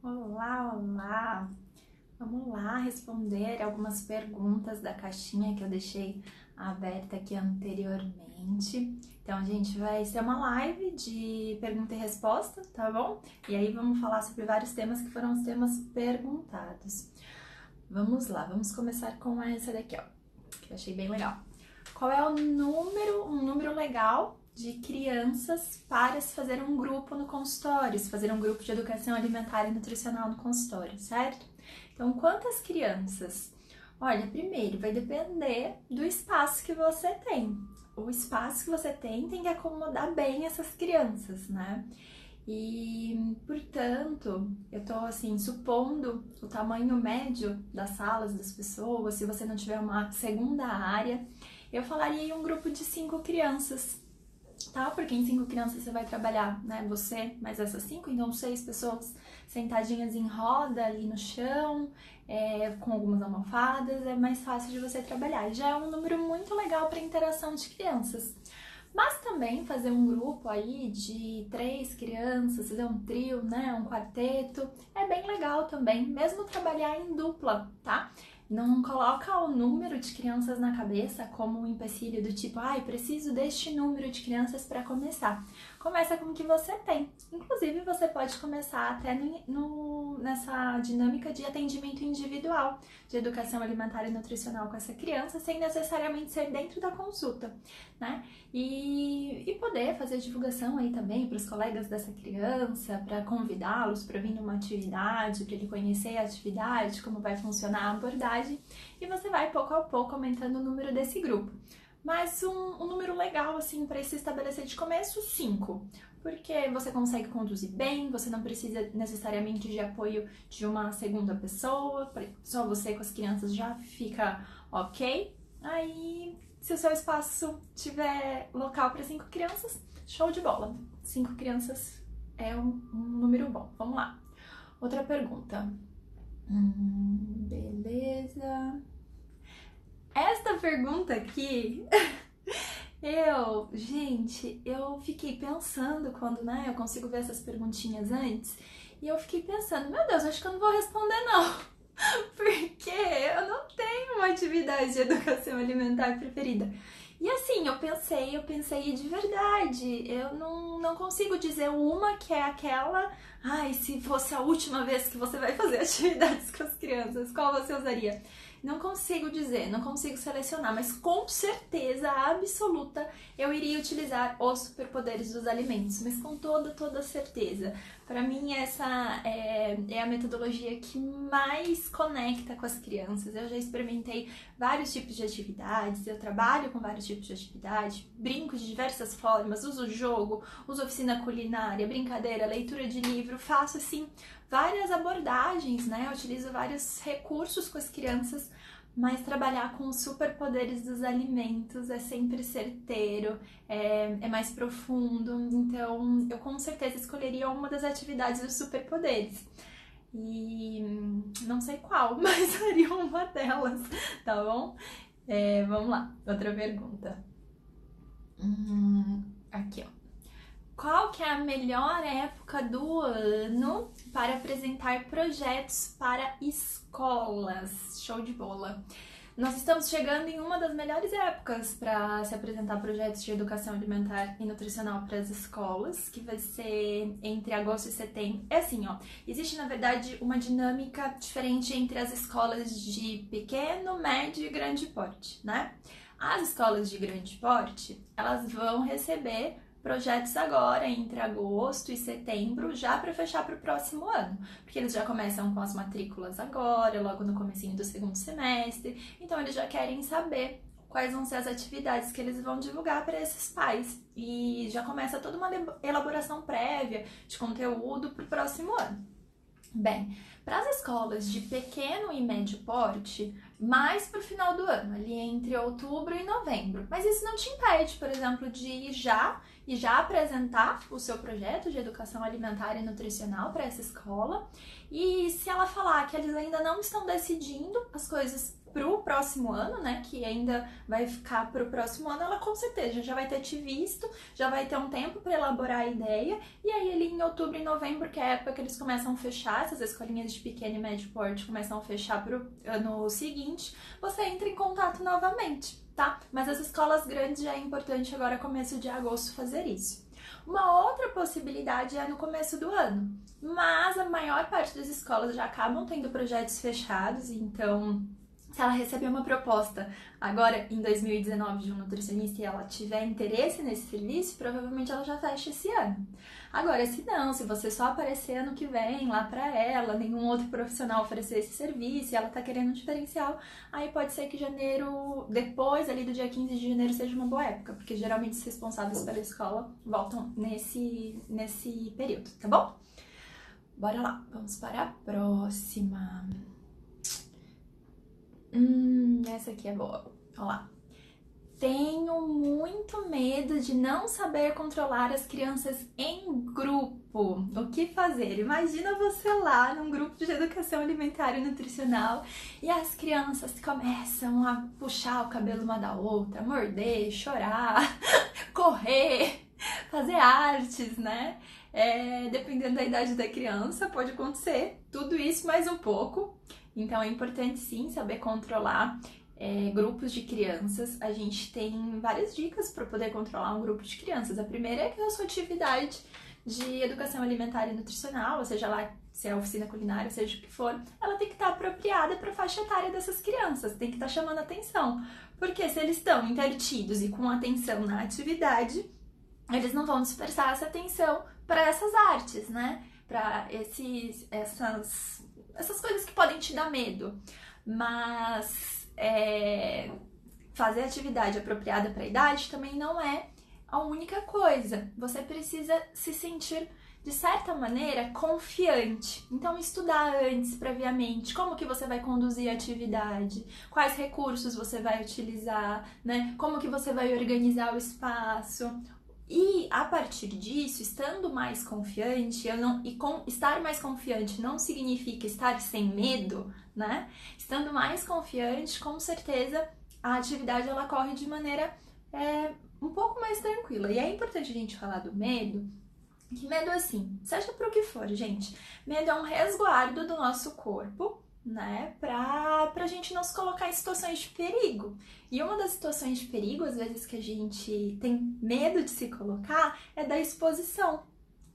Olá, olá! Vamos lá responder algumas perguntas da caixinha que eu deixei aberta aqui anteriormente. Então, a gente vai ser uma live de pergunta e resposta, tá bom? E aí vamos falar sobre vários temas que foram os temas perguntados. Vamos lá, vamos começar com essa daqui, ó, que eu achei bem legal. Qual é um número legal de crianças para se fazer um grupo no consultório, se fazer um grupo de educação alimentar e nutricional no consultório, certo? Então, quantas crianças? Olha, primeiro vai depender do espaço que você tem. O espaço que você tem que acomodar bem essas crianças, né? E, portanto, eu tô assim, supondo o tamanho médio das salas das pessoas, se você não tiver uma segunda área, eu falaria em um grupo de 5 crianças, tá? Porque em 5 crianças você vai trabalhar, né? Você mais essas 5, então 6 pessoas sentadinhas em roda ali no chão, com algumas almofadas, é mais fácil de você trabalhar. E já é um número muito legal para interação de crianças. Mas também fazer um grupo aí de 3 crianças, fazer um trio, né? Um quarteto, é bem legal também, mesmo trabalhar em dupla, tá? Não coloca o número de crianças na cabeça como um empecilho do tipo, preciso deste número de crianças para começar. Começa com o que você tem. Inclusive, você pode começar até nessa dinâmica de atendimento individual, de educação alimentar e nutricional com essa criança, sem necessariamente ser dentro da consulta, né? E poder fazer divulgação aí também para os colegas dessa criança, para convidá-los para vir numa atividade, para ele conhecer a atividade, como vai funcionar a abordagem, e você vai pouco a pouco aumentando o número desse grupo. Mas um número legal, assim, para se estabelecer de começo, 5. Porque você consegue conduzir bem, você não precisa necessariamente de apoio de uma segunda pessoa, só você com as crianças já fica ok. Aí, se o seu espaço tiver local para 5 crianças, show de bola. 5 crianças é um número bom. Vamos lá. Outra pergunta. Beleza. Esta pergunta aqui, eu fiquei pensando quando, né, eu consigo ver essas perguntinhas antes, e eu fiquei pensando, meu Deus, acho que eu não vou responder não, porque eu não tenho uma atividade de educação alimentar preferida. E assim, eu pensei de verdade, eu não consigo dizer uma que é aquela, se fosse a última vez que você vai fazer atividades com as crianças, qual você usaria? Não consigo dizer, não consigo selecionar, mas com certeza absoluta eu iria utilizar os superpoderes dos alimentos, mas com toda certeza. Para mim, essa é a metodologia que mais conecta com as crianças. Eu já experimentei vários tipos de atividades, eu trabalho com vários tipos de atividade, brinco de diversas formas, uso jogo, uso oficina culinária, brincadeira, leitura de livro, faço assim várias abordagens, né? Eu utilizo vários recursos com as crianças, mas trabalhar com os superpoderes dos alimentos é sempre certeiro, é mais profundo, então eu com certeza escolheria uma das atividades dos superpoderes. E não sei qual, mas seria uma delas, tá bom? Vamos lá, outra pergunta. Aqui, ó. Qual que é a melhor época do ano para apresentar projetos para escolas? Show de bola! Nós estamos chegando em uma das melhores épocas para se apresentar projetos de educação alimentar e nutricional para as escolas, que vai ser entre agosto e setembro. É assim, ó, existe na verdade uma dinâmica diferente entre as escolas de pequeno, médio e grande porte, né? As escolas de grande porte, elas vão receber projetos agora, entre agosto e setembro, já para fechar para o próximo ano, porque eles já começam com as matrículas agora, logo no comecinho do segundo semestre, então eles já querem saber quais vão ser as atividades que eles vão divulgar para esses pais, e já começa toda uma elaboração prévia de conteúdo para o próximo ano. Bem, para as escolas de pequeno e médio porte, mais para o final do ano, ali entre outubro e novembro. Mas isso não te impede, por exemplo, de ir já apresentar o seu projeto de educação alimentar e nutricional para essa escola. E se ela falar que eles ainda não estão decidindo as coisas pro próximo ano, né, que ainda vai ficar pro próximo ano, ela com certeza já vai ter te visto, já vai ter um tempo para elaborar a ideia, e aí ali em outubro e novembro, que é a época que eles começam a fechar, essas escolinhas de pequeno e médio porte começam a fechar pro ano seguinte, você entra em contato novamente, tá? Mas as escolas grandes já é importante agora, começo de agosto, fazer isso. Uma outra possibilidade é no começo do ano, mas a maior parte das escolas já acabam tendo projetos fechados, então se ela receber uma proposta agora em 2019 de um nutricionista e ela tiver interesse nesse serviço, provavelmente ela já fecha esse ano. Agora, se não, se você só aparecer ano que vem lá pra ela, nenhum outro profissional oferecer esse serviço e ela tá querendo um diferencial, aí pode ser que janeiro, depois ali do dia 15 de janeiro, seja uma boa época, porque geralmente os responsáveis pela escola voltam nesse período, tá bom? Bora lá, vamos para a próxima. Essa aqui é boa. Olha lá. Tenho muito medo de não saber controlar as crianças em grupo. O que fazer? Imagina você lá num grupo de educação alimentar e nutricional e as crianças começam a puxar o cabelo uma da outra, morder, chorar, correr, fazer artes, né? Dependendo da idade da criança, pode acontecer tudo isso mais um pouco. Então é importante sim saber controlar grupos de crianças. A gente tem várias dicas para poder controlar um grupo de crianças. A primeira é que a sua atividade de educação alimentar e nutricional, ou seja lá se é oficina culinária, seja o que for, ela tem que estar apropriada para a faixa etária dessas crianças, tem que estar chamando atenção. Porque se eles estão entretidos e com atenção na atividade, eles não vão dispersar essa atenção para essas artes, né? Para essas coisas que podem te dar medo. Mas fazer atividade apropriada para a idade também não é a única coisa. Você precisa se sentir, de certa maneira, confiante. Então, estudar antes, previamente, como que você vai conduzir a atividade, quais recursos você vai utilizar, né? Como que você vai organizar o espaço. E a partir disso, estando mais confiante, estar mais confiante não significa estar sem medo, né? Estando mais confiante, com certeza a atividade ela corre de maneira um pouco mais tranquila. E é importante a gente falar do medo, que medo assim, seja pro que for, gente. Medo é um resguardo do nosso corpo, né, pra gente não se colocar em situações de perigo. E uma das situações de perigo, às vezes, que a gente tem medo de se colocar, é da exposição.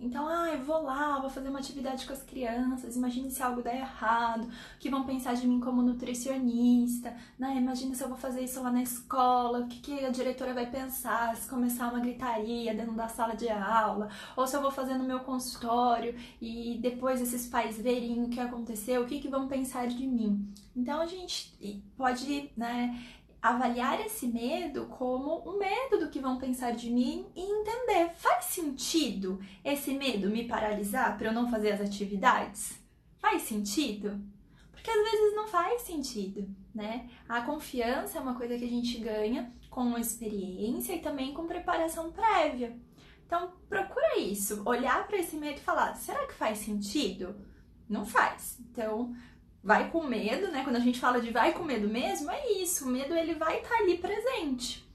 Então, eu vou lá, vou fazer uma atividade com as crianças, imagine se algo der errado, o que vão pensar de mim como nutricionista, né? Imagina se eu vou fazer isso lá na escola, o que a diretora vai pensar se começar uma gritaria dentro da sala de aula, ou se eu vou fazer no meu consultório e depois esses pais verem o que aconteceu, o que vão pensar de mim. Então, a gente pode, né, avaliar esse medo como um medo do que vão pensar de mim e entender, faz sentido esse medo me paralisar para eu não fazer as atividades? Faz sentido? Porque às vezes não faz sentido, né? A confiança é uma coisa que a gente ganha com experiência e também com preparação prévia. Então, procura isso, olhar para esse medo e falar, será que faz sentido? Não faz. Então, vai com medo, né? Quando a gente fala de vai com medo mesmo, é isso. O medo ele vai estar ali presente.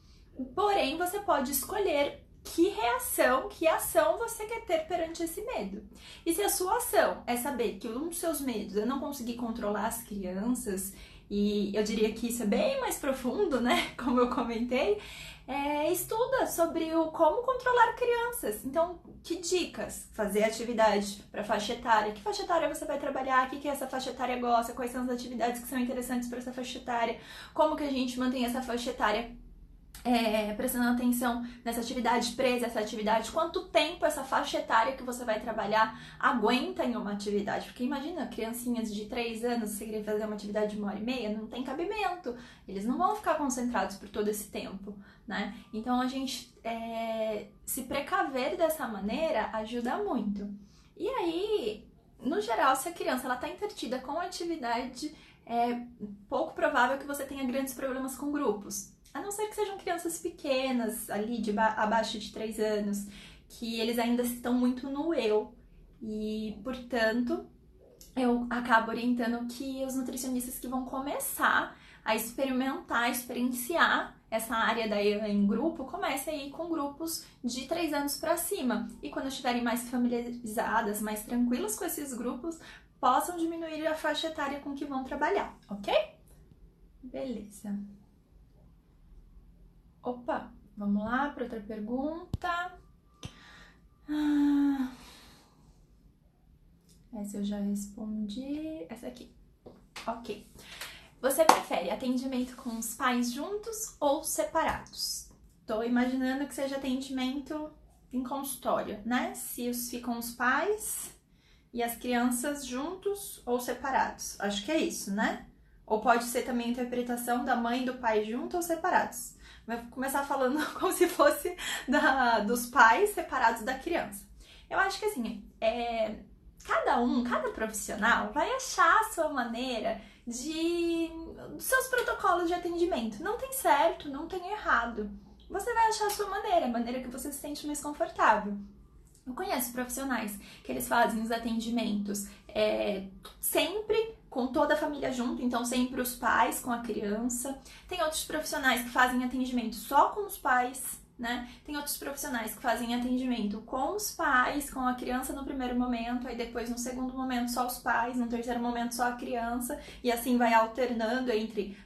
Porém, você pode escolher que reação, que ação você quer ter perante esse medo. E se a sua ação é saber que um dos seus medos é não conseguir controlar as crianças, e eu diria que isso é bem mais profundo, né? Como eu comentei, estuda sobre como controlar crianças. Então, que dicas? Fazer atividade para faixa etária. Que faixa etária você vai trabalhar? O que essa faixa etária gosta? Quais são as atividades que são interessantes para essa faixa etária? Como que a gente mantém essa faixa etária prestando atenção nessa atividade, presa essa atividade, quanto tempo essa faixa etária que você vai trabalhar aguenta em uma atividade, porque imagina, criancinhas de 3 anos, se querer fazer uma atividade de 1h30, não tem cabimento, eles não vão ficar concentrados por todo esse tempo, né? Então a gente se precaver dessa maneira ajuda muito. E aí, no geral, se a criança ela tá entretida com a atividade, é pouco provável que você tenha grandes problemas com grupos. A não ser que sejam crianças pequenas, ali abaixo de 3 anos, que eles ainda estão muito no eu. E, portanto, eu acabo orientando que os nutricionistas que vão começar a experimentar, experienciar essa área da EVA em grupo, comece aí com grupos de 3 anos para cima. E quando estiverem mais familiarizadas, mais tranquilas com esses grupos, possam diminuir a faixa etária com que vão trabalhar, ok? Beleza. Opa, vamos lá para outra pergunta. Essa eu já respondi. Essa aqui. Ok. Você prefere atendimento com os pais juntos ou separados? Tô imaginando que seja atendimento em consultório, né? Se ficam os pais e as crianças juntos ou separados. Acho que é isso, né? Ou pode ser também a interpretação da mãe e do pai juntos ou separados. Vai começar falando como se fosse dos pais separados da criança. Eu acho que assim, cada profissional vai achar a sua maneira dos seus protocolos de atendimento. Não tem certo, não tem errado. Você vai achar a sua maneira, a maneira que você se sente mais confortável. Eu conheço profissionais que eles fazem os atendimentos sempre com toda a família junto, então sempre os pais com a criança. Tem outros profissionais que fazem atendimento só com os pais, né? Tem outros profissionais que fazem atendimento com os pais, com a criança no primeiro momento, aí depois no segundo momento só os pais, no terceiro momento só a criança, e assim vai alternando entre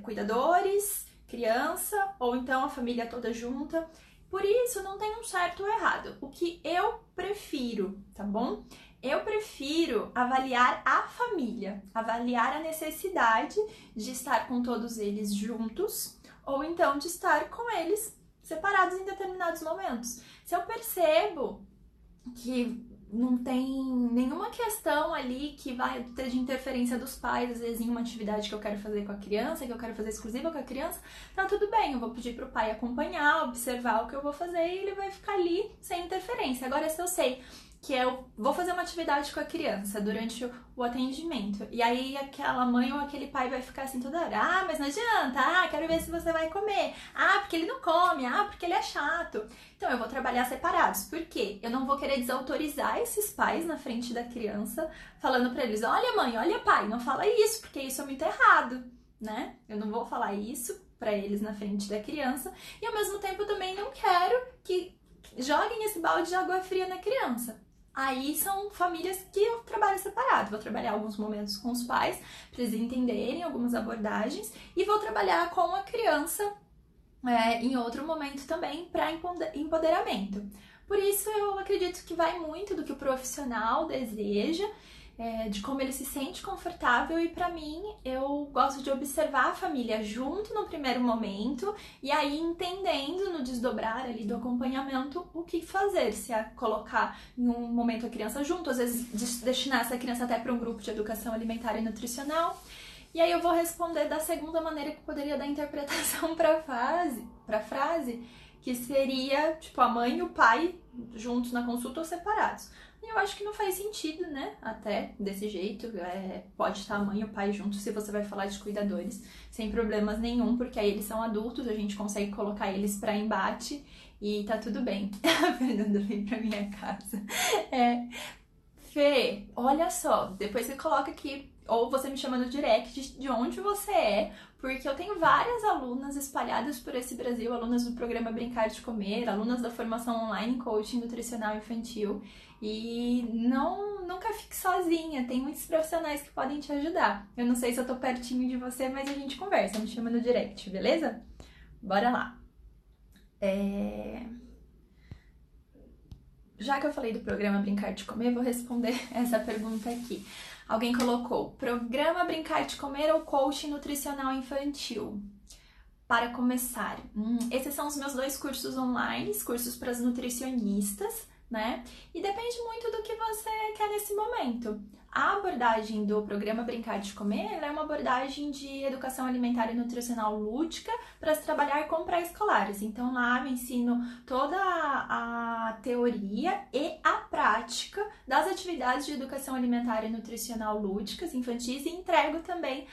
cuidadores, criança, ou então a família toda junta. Por isso não tem um certo ou errado. O que eu prefiro, tá bom? Eu prefiro avaliar a família, avaliar a necessidade de estar com todos eles juntos, ou então de estar com eles separados em determinados momentos. Se eu percebo que não tem nenhuma questão ali que vai ter de interferência dos pais, às vezes em uma atividade que eu quero fazer com a criança, que eu quero fazer exclusiva com a criança, tá tudo bem, eu vou pedir pro pai acompanhar, observar o que eu vou fazer e ele vai ficar ali sem interferência. Agora, se eu sei que eu vou fazer uma atividade com a criança durante o atendimento, e aí aquela mãe ou aquele pai vai ficar assim toda hora, mas não adianta, quero ver se você vai comer, porque ele não come, porque ele é chato. Então eu vou trabalhar separados, por quê? Eu não vou querer desautorizar esses pais na frente da criança, falando pra eles, olha mãe, olha pai, não fala isso, porque isso é muito errado, né? Eu não vou falar isso pra eles na frente da criança, e ao mesmo tempo eu também não quero que joguem esse balde de água fria na criança. Aí são famílias que eu trabalho separado. Vou trabalhar alguns momentos com os pais, para eles entenderem algumas abordagens, e vou trabalhar com a criança em outro momento também para empoderamento. Por isso eu acredito que vai muito do que o profissional deseja, de como ele se sente confortável, e para mim eu gosto de observar a família junto no primeiro momento e aí entendendo no desdobrar ali do acompanhamento o que fazer, se é colocar em um momento a criança junto, às vezes destinar essa criança até para um grupo de educação alimentar e nutricional. E aí eu vou responder da segunda maneira que poderia dar interpretação para a frase, que seria tipo a mãe e o pai juntos na consulta ou separados. E eu acho que não faz sentido, né? Até desse jeito, pode estar a mãe e o pai juntos se você vai falar de cuidadores, sem problemas nenhum, porque aí eles são adultos, a gente consegue colocar eles para embate e tá tudo bem. A Fernanda vem pra minha casa. Fê, olha só, depois você coloca aqui, ou você me chama no direct de onde você é, porque eu tenho várias alunas espalhadas por esse Brasil, alunas do programa Brincar de Comer, alunas da formação online Coaching Nutricional Infantil, e nunca fique sozinha, tem muitos profissionais que podem te ajudar. Eu não sei se eu tô pertinho de você, mas a gente conversa, me chama no direct, beleza? Bora lá! Já que eu falei do programa Brincar de Comer, vou responder essa pergunta aqui. Alguém colocou, programa Brincar de Comer ou Coaching Nutricional Infantil? Para começar, esses são os meus 2 cursos online, cursos para as nutricionistas, né? E depende muito do que você quer nesse momento. A abordagem do programa Brincar de Comer é uma abordagem de educação alimentar e nutricional lúdica para se trabalhar com pré-escolares. Então lá eu ensino toda a teoria e a prática das atividades de educação alimentar e nutricional lúdicas infantis, e entrego também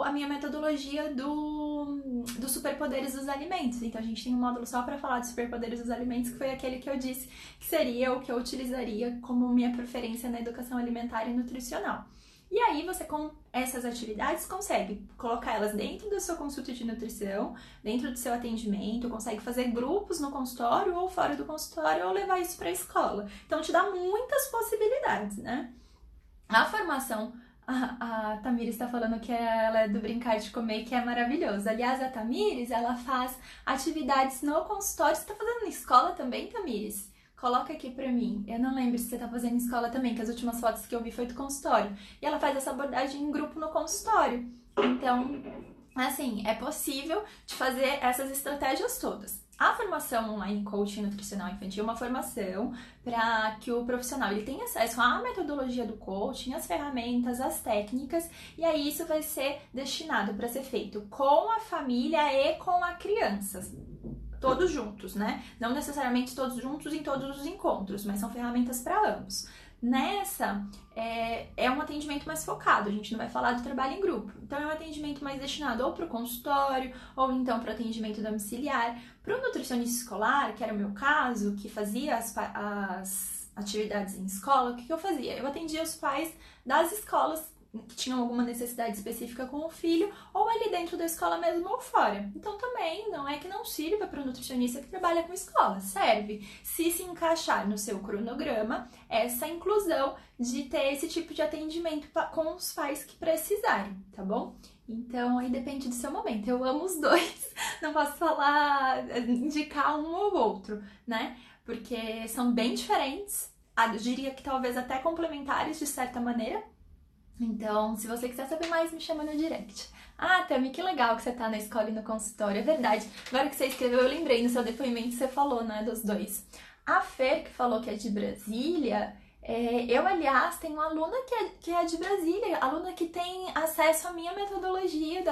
a minha metodologia dos superpoderes dos alimentos. Então a gente tem um módulo só para falar dos superpoderes dos alimentos, que foi aquele que eu disse que seria o que eu utilizaria como minha preferência na educação alimentar e nutricional. E aí você, com essas atividades, consegue colocar elas dentro da sua consulta de nutrição, dentro do seu atendimento, consegue fazer grupos no consultório ou fora do consultório ou levar isso para a escola. Então te dá muitas possibilidades, né? A formação, a Tamires está falando que ela é do Brincar de Comer, que é maravilhoso. Aliás, a Tamires, ela faz atividades no consultório. Você está fazendo na escola também, Tamires? Coloca aqui pra mim. Eu não lembro se você tá fazendo em escola também, que as últimas fotos que eu vi foi do consultório. E ela faz essa abordagem em grupo no consultório. Então, assim, é possível de fazer essas estratégias todas. A formação online coaching nutricional infantil é uma formação para que o profissional ele tenha acesso à metodologia do coaching, às ferramentas, às técnicas, e aí isso vai ser destinado para ser feito com a família e com a criança. Todos juntos, né? Não necessariamente todos juntos em todos os encontros, mas são ferramentas para ambos. Nessa, é um atendimento mais focado, a gente não vai falar do trabalho em grupo. Então, é um atendimento mais destinado ou para o consultório, ou então para o atendimento domiciliar. Para o nutricionista escolar, que era o meu caso, que fazia as atividades em escola, o que eu fazia? Eu atendia os pais das escolas que tinham alguma necessidade específica com o filho, ou ali dentro da escola mesmo ou fora. Então também não é que não sirva para o nutricionista que trabalha com escola, serve se encaixar no seu cronograma essa inclusão de ter esse tipo de atendimento com os pais que precisarem, tá bom? Então aí depende do seu momento. Eu amo os dois, não posso indicar um ou outro, né? Porque são bem diferentes, eu diria que talvez até complementares de certa maneira. Então, se você quiser saber mais, me chama no direct. Ah, Tami, que legal que você tá na escola e no consultório, é verdade. Agora que você escreveu, eu lembrei no seu depoimento que você falou, né, dos dois. A Fer, que falou que é de Brasília, eu, aliás, tenho uma aluna que é de Brasília, aluna que tem acesso à minha metodologia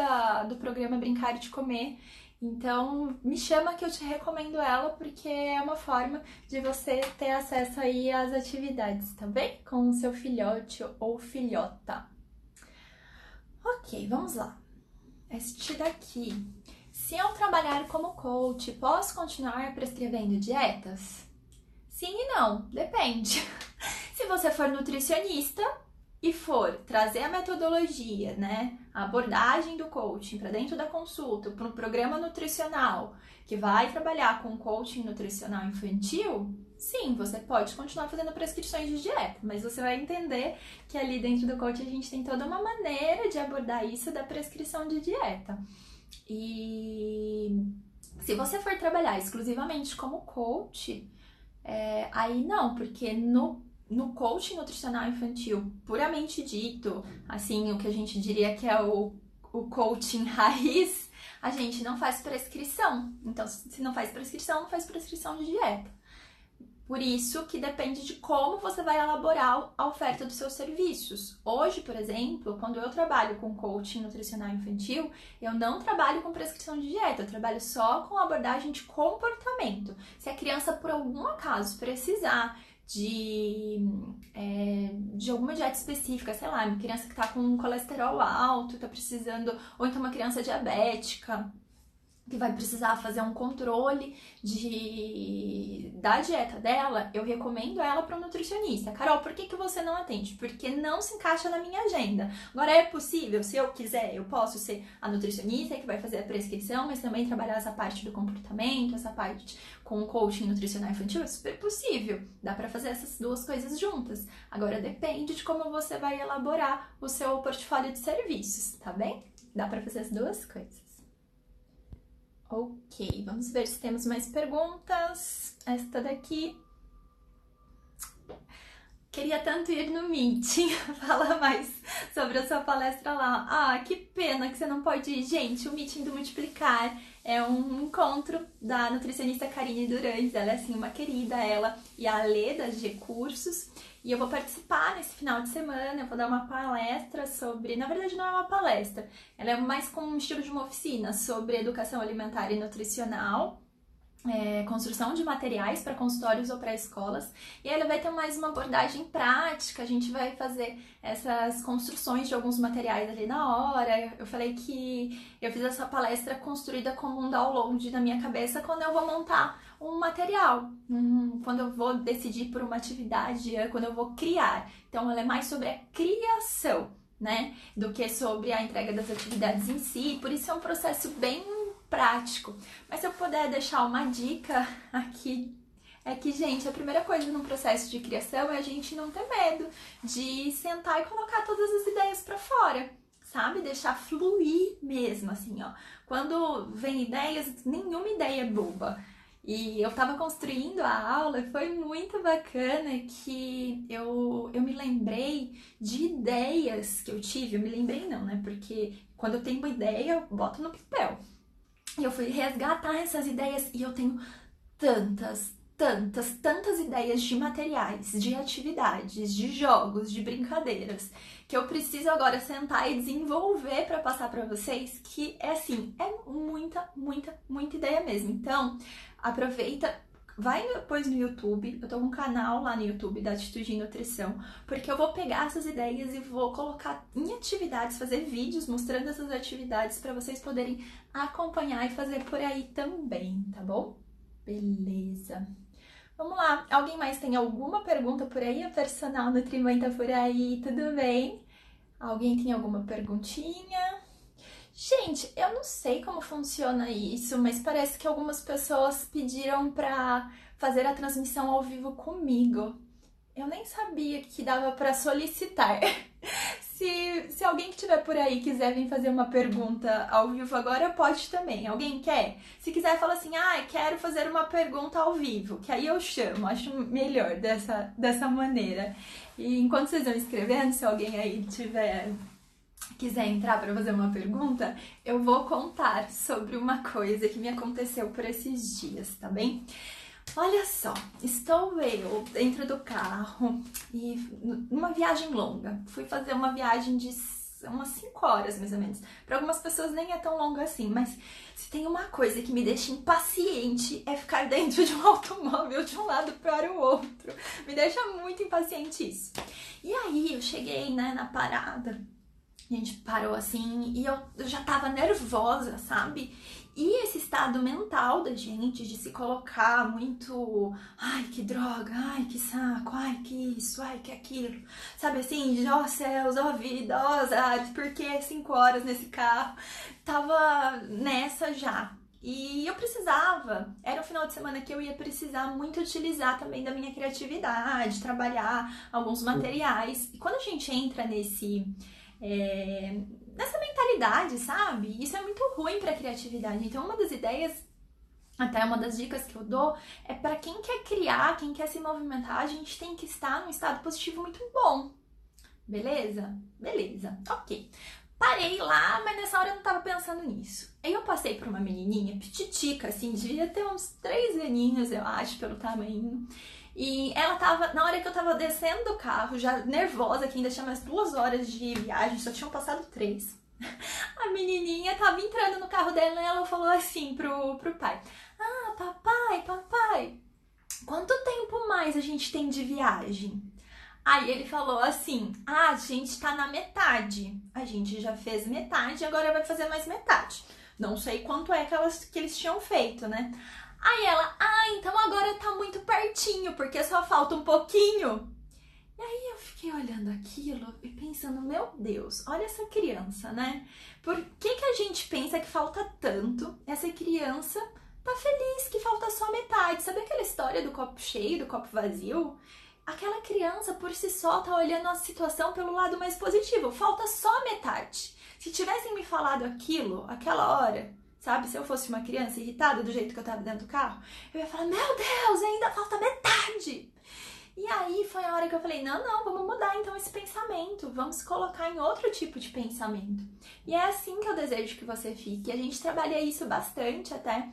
do programa Brincar de Comer. Então, me chama que eu te recomendo ela, porque é uma forma de você ter acesso aí às atividades, tá bem? Com o seu filhote ou filhota. Ok, vamos lá. Este daqui. Se eu trabalhar como coach, posso continuar prescrevendo dietas? Sim e não, depende. Se você for nutricionista e for trazer a metodologia, né, a abordagem do coaching para dentro da consulta, para um programa nutricional que vai trabalhar com coaching nutricional infantil, sim, você pode continuar fazendo prescrições de dieta, mas você vai entender que ali dentro do coaching a gente tem toda uma maneira de abordar isso da prescrição de dieta. E se você for trabalhar exclusivamente como coach, aí não, porque no coaching nutricional infantil, puramente dito, assim, o que a gente diria que é o coaching raiz, a gente não faz prescrição. Então, se não faz prescrição, não faz prescrição de dieta. Por isso que depende de como você vai elaborar a oferta dos seus serviços. Hoje, por exemplo, quando eu trabalho com coaching nutricional infantil, eu não trabalho com prescrição de dieta, eu trabalho só com abordagem de comportamento. Se a criança, por algum acaso, precisar de alguma dieta específica, sei lá, uma criança que tá com colesterol alto, tá precisando, ou então uma criança diabética, que vai precisar fazer um controle da dieta dela, eu recomendo ela para um nutricionista. Carol, por que você não atende? Porque não se encaixa na minha agenda. Agora, é possível, se eu quiser, eu posso ser a nutricionista que vai fazer a prescrição, mas também trabalhar essa parte do comportamento, essa parte com o coaching nutricional infantil, é super possível. Dá para fazer essas duas coisas juntas. Agora, depende de como você vai elaborar o seu portfólio de serviços, tá bem? Dá para fazer as duas coisas. Ok, vamos ver se temos mais perguntas. Esta daqui. Queria tanto ir no meeting. Fala mais sobre a sua palestra lá. Ah, que pena que você não pode ir. Gente, o meeting do Multiplicar é um encontro da nutricionista Karine Durães. Ela é assim uma querida, ela e a Lê das G-Cursos. E eu vou participar nesse final de semana, eu vou dar uma palestra sobre... Na verdade, não é uma palestra, ela é mais com um estilo de uma oficina sobre educação alimentar e nutricional, construção de materiais para consultórios ou para escolas. E ela vai ter mais uma abordagem prática, a gente vai fazer essas construções de alguns materiais ali na hora. Eu falei que eu fiz essa palestra construída como um download na minha cabeça quando eu vou montar um material, quando eu vou decidir por uma atividade, quando eu vou criar. Então, ela é mais sobre a criação, né, do que sobre a entrega das atividades em si. Por isso é um processo bem prático. Mas se eu puder deixar uma dica aqui, é que, gente, a primeira coisa no processo de criação é a gente não ter medo de sentar e colocar todas as ideias para fora, sabe? Deixar fluir mesmo, assim, ó. Quando vem ideias, nenhuma ideia é boba. E eu tava construindo a aula e foi muito bacana que eu me lembrei de ideias que eu tive. Eu me lembrei não, né? Porque quando eu tenho uma ideia, eu boto no papel. E eu fui resgatar essas ideias e eu tenho tantas ideias de materiais, de atividades, de jogos, de brincadeiras, que eu preciso agora sentar e desenvolver para passar para vocês, que é assim, é muita ideia mesmo. Então, aproveita, vai depois no YouTube, eu tô com um canal lá no YouTube da Atitude em Nutrição, porque eu vou pegar essas ideias e vou colocar em atividades, fazer vídeos mostrando essas atividades para vocês poderem acompanhar e fazer por aí também, tá bom? Beleza. Vamos lá, alguém mais tem alguma pergunta por aí? A personal Nutrimãe tá por aí, tudo bem? Alguém tem alguma perguntinha? Gente, eu não sei como funciona isso, mas parece que algumas pessoas pediram pra fazer a transmissão ao vivo comigo. Eu nem sabia que dava pra solicitar. Se alguém que estiver por aí quiser vir fazer uma pergunta ao vivo agora, pode também. Alguém quer? Se quiser, fala assim, quero fazer uma pergunta ao vivo, que aí eu chamo, acho melhor dessa maneira. E enquanto vocês vão escrevendo, se alguém aí quiser entrar para fazer uma pergunta, eu vou contar sobre uma coisa que me aconteceu por esses dias, tá bem? Olha só, estou eu dentro do carro e numa viagem longa. Fui fazer uma viagem de umas 5 horas, mais ou menos. Para algumas pessoas nem é tão longa assim, mas se tem uma coisa que me deixa impaciente é ficar dentro de um automóvel de um lado para o outro. Me deixa muito impaciente isso. E aí eu cheguei, né, na parada. A gente parou assim e eu já tava nervosa, sabe? E esse estado mental da gente de se colocar muito, ai que droga, ai que saco, ai que isso, ai que aquilo, sabe assim, ó céus, ó vida, ó azar, por que 5 horas nesse carro? Tava nessa já. E eu precisava, era um final de semana que eu ia precisar muito utilizar também da minha criatividade, trabalhar alguns materiais. E quando a gente entra nessa mentalidade, sabe? Isso é muito ruim para a criatividade. Então, uma das ideias, até uma das dicas que eu dou, é para quem quer criar, quem quer se movimentar, a gente tem que estar num estado positivo muito bom. Beleza? Beleza, ok. Parei lá, mas nessa hora eu não tava pensando nisso. Aí eu passei por uma menininha, pititica, assim, devia ter uns 3 aninhos, eu acho, pelo tamanho. E ela tava, na hora que eu tava descendo do carro, já nervosa, que ainda tinha mais 2 horas de viagem, só tinham passado 3. A menininha tava entrando no carro dela e ela falou assim pro pai: papai, quanto tempo mais a gente tem de viagem? Aí ele falou assim, a gente tá na metade, a gente já fez metade, agora vai fazer mais metade. Não sei quanto é que eles tinham feito, né? Aí ela, então agora tá muito pertinho, porque só falta um pouquinho. E aí eu fiquei olhando aquilo e pensando, meu Deus, olha essa criança, né? Por que a gente pensa que falta tanto? Essa criança tá feliz que falta só metade. Sabe aquela história do copo cheio, do copo vazio? Aquela criança por si só tá olhando a situação pelo lado mais positivo. Falta só metade. Se tivessem me falado aquilo, aquela hora, sabe? Se eu fosse uma criança irritada do jeito que eu tava dentro do carro, eu ia falar, meu Deus, ainda falta metade. E aí foi a hora que eu falei, não, vamos mudar então esse pensamento. Vamos colocar em outro tipo de pensamento. E é assim que eu desejo que você fique. A gente trabalha isso bastante até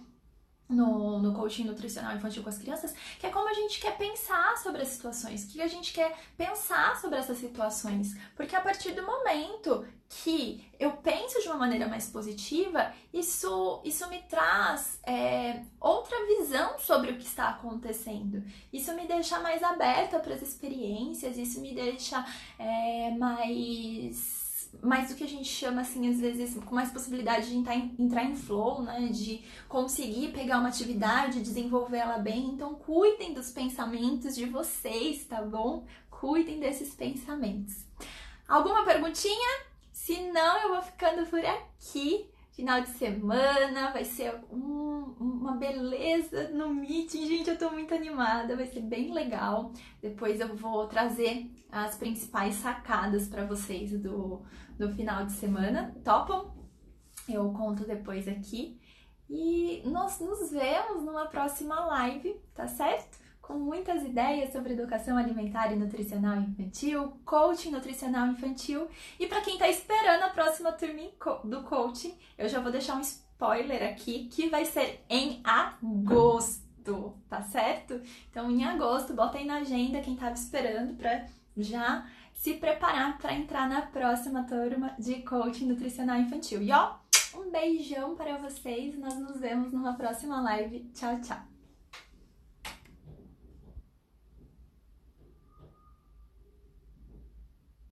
no coaching nutricional infantil com as crianças, que é como a gente quer pensar sobre as situações, que a gente quer pensar sobre essas situações, porque a partir do momento que eu penso de uma maneira mais positiva, isso me traz outra visão sobre o que está acontecendo, isso me deixa mais aberta para as experiências, isso me deixa mais do que a gente chama, assim, às vezes, com mais possibilidade de entrar em flow, né? De conseguir pegar uma atividade, desenvolver ela bem. Então, cuidem dos pensamentos de vocês, tá bom? Cuidem desses pensamentos. Alguma perguntinha? Se não, eu vou ficando por aqui. Final de semana, vai ser uma beleza no meeting. Gente, eu tô muito animada, vai ser bem legal. Depois eu vou trazer as principais sacadas para vocês do final de semana. Topam? Eu conto depois aqui. E nós nos vemos numa próxima live, tá certo? Com muitas ideias sobre educação alimentar e nutricional infantil, coaching nutricional infantil. E para quem está esperando a próxima turma do coaching, eu já vou deixar um spoiler aqui, que vai ser em agosto, tá certo? Então, em agosto, bota aí na agenda quem estava esperando para já se preparar para entrar na próxima turma de coaching nutricional infantil. E ó, um beijão para vocês, nós nos vemos numa próxima live. Tchau, tchau!